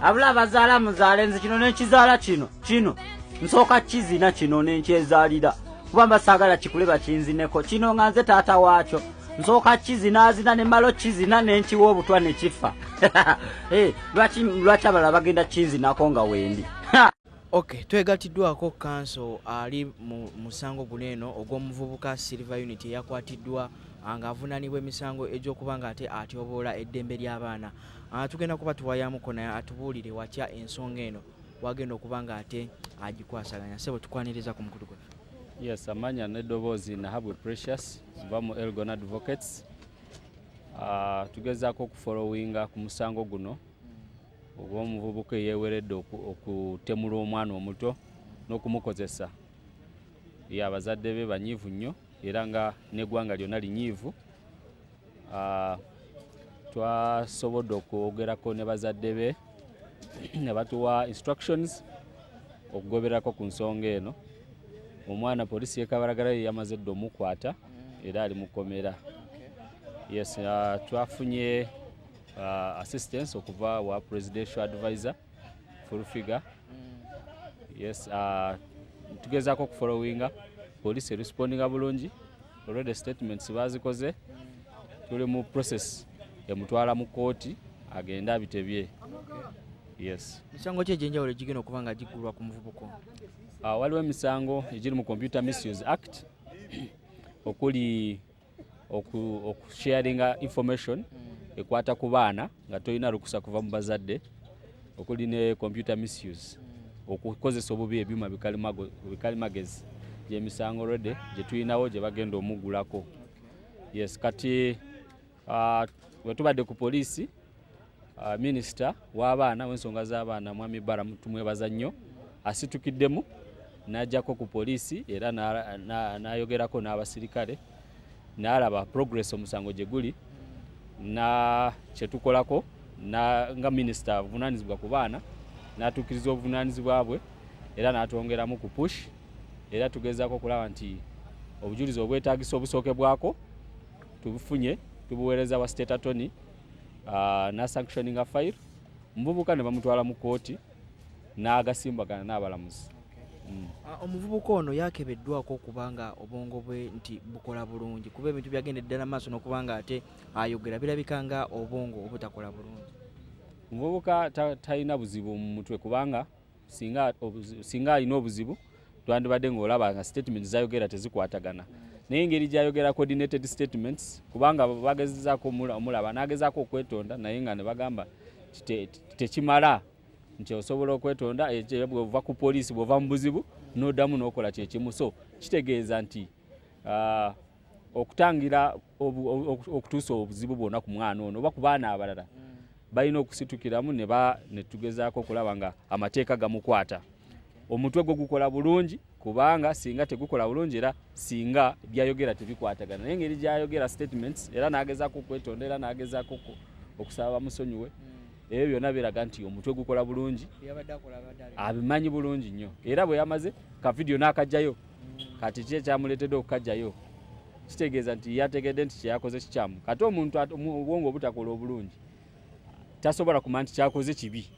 Abula bazaala muzaale nze kino n'ekizaala kino nsooka kizina kino n'enkyezaalira kuba mbasaagala kikule bakinzineko kino nga nze taata waakyo nsooka kizinaazina ne malo kizina n'enkiwa obutwa ne kifa. Lwaki abalala bagenda kinzinako nga wendi? Okay, twegatiddwako kanso ali mu musango guno eno ogw'omuvubuka Silver Unit eyakwatiddwa ng'avunaanibwa emisango egy'okuba nga ate atyoboola eddembe ly'abaana. Tugenda kuba tuwayamuko naye atubuulire watya ensonga eno wagenda okuba nga ate agikwasaganya. Ssebo tukwaniriza ku mukutu gwaffe. Yes, amanya n'eddoboozi Nahabwe Precious nva mu Elgon Advocates. Tugezaako okufolowinga ku musango guno ogw'omuvubuka eyeeweredde okutemula omwana omuto n'okumukozesa. Abazadde be banyiivu nnyo era nga n'eggwanga lyonna linyiivu. Twasobodde okwogerako ne bazadde be ne batuwa instructions okugoberako ku nsonga eno. Omwana poliisi y'Ekabalagala yamaze dda omukwata era ali mu kkomera. Yes, twafunye assistance okuva wa presidential advisor full figure. Yes, tugezaako okufollowinga poliisi respondinga bulungi. Already statements bazikoze. Tuli mu process emutwala mu kooti agenda abitebye. Yes. Misango ki egy'enjawulo egigenda okuba nga giggulwa ku muvubuka ono? Waliwo emisango egiri mu Computer Misuse Act okuli okusharinga information ekwata ku baana nga tolina lukusa kuva mu bazadde, okuli ne computer misuse okukozesa obubi ebyuma bikalimagezi gy'emisango already gye tulinawo gye bagenda omuggulako. Yes, kati bwe tubadde ku poliisi minisita w'abaana w'ensonga z'abaana Mwami Bara tumwebaza nnyo asitukiddemu n'ajjako ku poliisi era n'ayogerako n'abasirikale n'alaba progress omusango gye guli na kyetukolako nga minisita avunaanyizibwa ku baana n'atuukiriza obuvunaanyizibwa bwe era n'atwongeramu ku push era tugezaako okulaba nti obujulizi obwetaagisa obusookebwako tubufunye tubuweereza wa state attorney na sanctioning file omuvubuka ne bamutwala mu kooti n'agasimbagana n'abalamuzi. Omuvubuka ono yakebeddwako okuba nga obwongo bwe nti bukola bulungi kuba ebintu byagenda eddala maaso n'okuba nga ate ayogera birabika nga obwongo obutakola bulungi. Omuvubuka talina buzibu mu mutwe kubanga singa alina obuzibu twandibadde ng'olaba nga statement zayogera tezikwatagana. Naye engeri gyayogera coordinated statements kubanga bagezezaako omulaba n'agezaako okwetonda naye nga ne bagamba tekimala nti osobola okwetonda bw'ova ku poliisi bw'ova mu buzibu n'oddamu n'okola kyekimu. So kitegeeza nti okutangira okutuusa obuzibu bwonna ku mwana ono oba ku baana abalala balina okusitukiramu ne tugezaako okulaba nga amateeka gamukwata. Omutwe gwe gukola bulungi kubanga singa tegukola bulungi era singa byayogera tebikwatagana. Naye engeri gyayogera statements era n'agezaako okwetonda era n'agezaako okusaba bamusonyiwe ebyo byonna biraga nti omutwe gukola bulungi abimanyi bulungi nnyo era bwe yamaze ka video n'akajjayo kati kye kyamuleetedde okukajjayo kitegeeza nti yategedde nti kyeyakoze kikyamu. Kati omuntu obwongo obutakola obulungi tasobola kumanya nti kyakoze kibi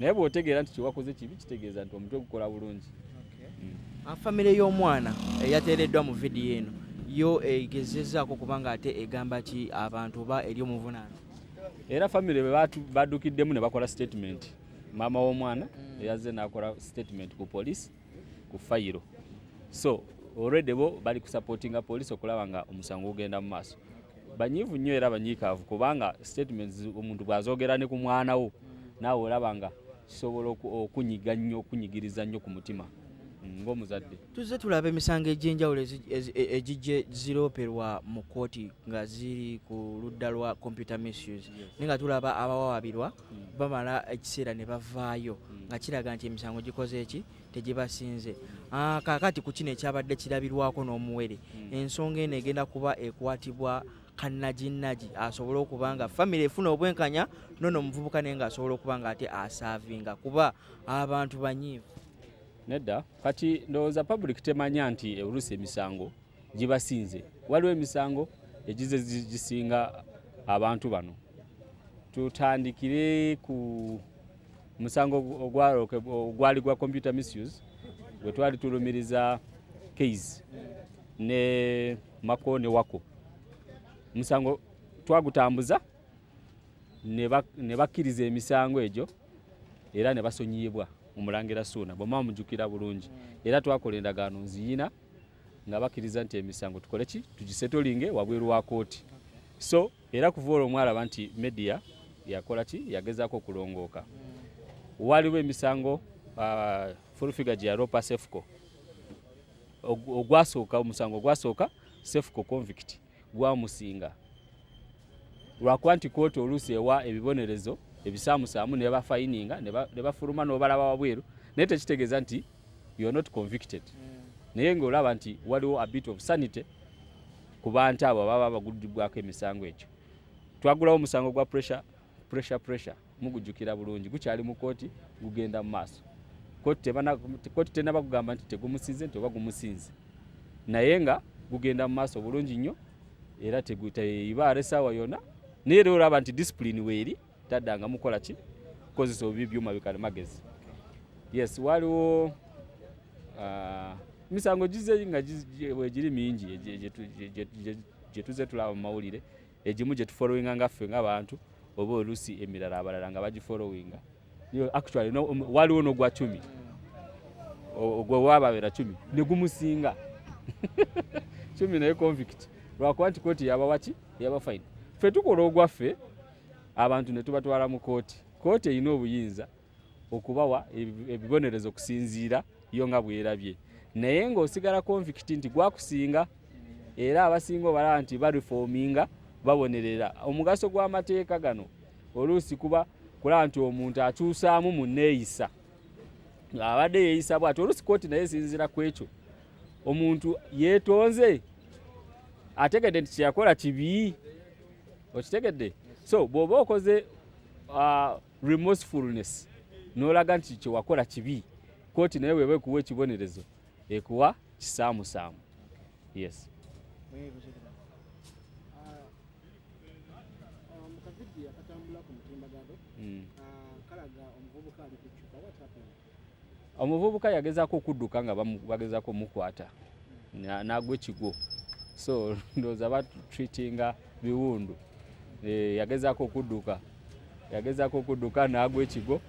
naye bw'otegeera nti kyewakoze kibi kitegeeza nti omutwe gukola bulungi. Famire y'omwana eyateereddwa mu vidiyo eno yo egezezzaako kubanga ate egamba ki abantu oba eri omuvunaano? Era famire baddukiddemu ne bakola statement. Maama w'omwana yazze n'akola statement ku poliisi ku fayiro. So already bo bali kusupportinga poliisi okulaba nga omusango gugenda mu maaso. Banyiivu nnyo era banyiikaavu kubanga statements omuntu bw'azoogera ne ku mwana wo naawe olaba nga kisobola okunyiga nnyo okunyigiriza nnyo ku mutima ng'omuzadde. Tuzze tulaba emisango egy'enjawulo egijje zirooperwa mu kooti nga ziri ku ludda lwa computer misuse naye nga tulaba abawabirwa bamala ekiseera ne bavaayo nga kiraga nti emisango gikoze eki tegibasinze. Kaakati ku kino ekyabadde kirabirwako n'omuwere ensonga eno egenda kuba ekwatibwa kannaginaji asobole okuba nga famire efuna obwenkanya nono omuvubuka naye ng'asobola okuba nga ate asaavinga kuba abantu banyiivu. Nedda kati ndowooza public temanya nti oluusi emisango gibasinze. Waliwo emisango egize gisinga abantu bano tutandikire ku musango ogwali gwa computer misuse gwe twali tulumiriza case ne Mako ne Wako. Musango twagutambuza ne bakkiriza emisango egyo era ne basonyiyibwa Omulangira Ssuuna bw'omama mujjukira bulungi. Era twakola endagaano nziyina nga bakkiriza nti emisango tukole ki tugisetolinge wabweru wa kooti. So era kuva olwo mwalaba nti media yakola ki yagezaako okulongooka. Waliwo emisango full figure gya Ropa Sefco ogwasooka omusango ogwasooka Sefco convict gwamusinga lwakuba nti kooti oluusi ewa ebibonerezo ebisaamusaamu ne bafayininga ne bafuluma n'obalaba wabweru naye tekitegeeza nti you are not convicted. Naye ng'olaba nti waliwo a bit of sanity ku bantu abo baba baguddibwako emisango egyo. Twagulawo omusango gwa pressure mugujjukira bulungi gukyali mu kooti gugenda mu maaso. Kooti tenaba kugamba nti tegumusinze nti oba gumusinze naye nga gugenda mu maaso bulungi nnyo era teyibaala essaawa yonna. Naye era olaba nti discipline weeri taddanga mukola ki kukozesa obubi byuma bikalimagezi. Yes, waliwo misango gize nga giri mingi gye tuze tulaba mu mawulire egimu gye tufollowinga ngaffe ng'abantu oba oluusi emirala abalala nga bagifollowinga. Actually waliwo n'ogwa 10 ogwe wababeera 10 ne gumusinga 10 naye convict lwakuba nti kooti yabawaki yaba fine. Ffe tukola ogwaffe abantu ne tubatwala mu kooti. Kooti erina obuyinza okubawa ebibonerezo okusinziira yo nga bwerabye naye ng'osigala convict nti gwakusinga era abasinga obalaba nti bareforminga babonerera. Omugaso gw'amateeka gano oluusi kuba kulaba nti omuntu akyusaamu mu nneeyisa abadde yeeyisa bw'ati oluusi kooti naye esinziira ku ekyo omuntu yeetonze ategedde nti kyeyakola kibi okitegedde. So bw'oba okoze remorsefulness n'olaga nti kyewakola kibi kooti naye weeba ekuwa ekibonerezo ekuwa kisaamusaamu. Yes. Omuvubuka yagezaako okudduka nga bagezaako omukwata n'agwa ekigo. So ndowooza batreatinga biwundu. Yagezaako okudduka n'agwa ekigo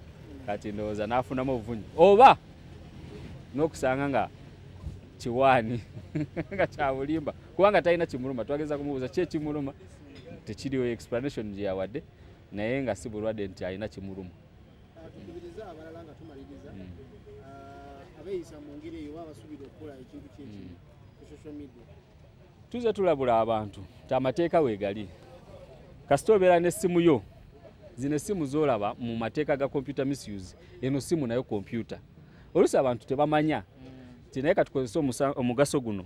kati ndowooza n'afunamu obuvunyi oba n'okusanga nga kiwaani nga kyabulimba kubanga talina kimuluma. Twageza kumubuuza ki ekimuluma tekiriwo explanation gye yawadde naye nga si bulwadde nti alina kimuluma. Tukubiriza abalala nga tumaliriza abeeyisa mu ngeri eyo babasuubira okukola ekintu kyekimu ku social media. Tuze tulabula abantu nti amateeka weegali kasita obeera n'essimu yo zino essimu z'olaba mu mateeka ga computer misuse eno simu nayo computer. Oluusi abantu tebamanya nti naye katukozesa omugaso guno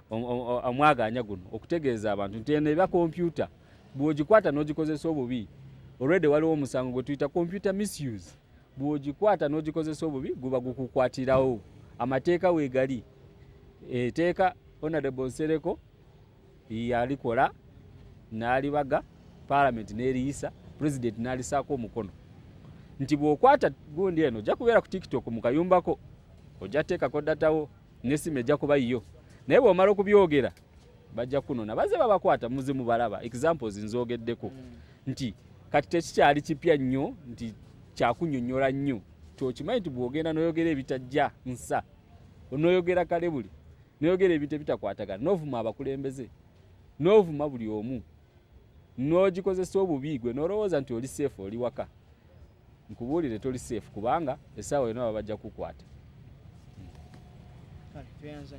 omwaganya guno okutegeeza abantu nti eno eba computer bw'ogikwata n'ogikozesa obubi already waliwo omusango gwe tuyita computer misuse. Bw'ogikwata n'ogikozesa obubi guba gukukwatirawo. Amateeka weegali. Eteeka Honorable Nsereko yalikola n'alibaga Parliament n'eriyisa President n'alisaako omukono nti bw'okwata gundi eno ojja kubeera ku TikTok mu kayumbako ojja teekako datawo n'essimu ejja kuba yiyo naye bw'omala okubyogera bajja kunona baze babakwata muzimu balaba. Examples nzoogeddeko nti kati tekikyali kipya nnyo nti kyakunnyonnyola nnyo tokimanyi nti bw'ogenda n'oyogera ebitajja nsa n'oyogera kale buli n'oyogera ebintu ebitakwatagana n'ovuma abakulembeze n'ovuma buli omu n'ogikozesa obubi gwe n'olowooza nti oli safe oli waka. Nkubuulire toli safe kubanga essaawa yonna baba bajja kukwata.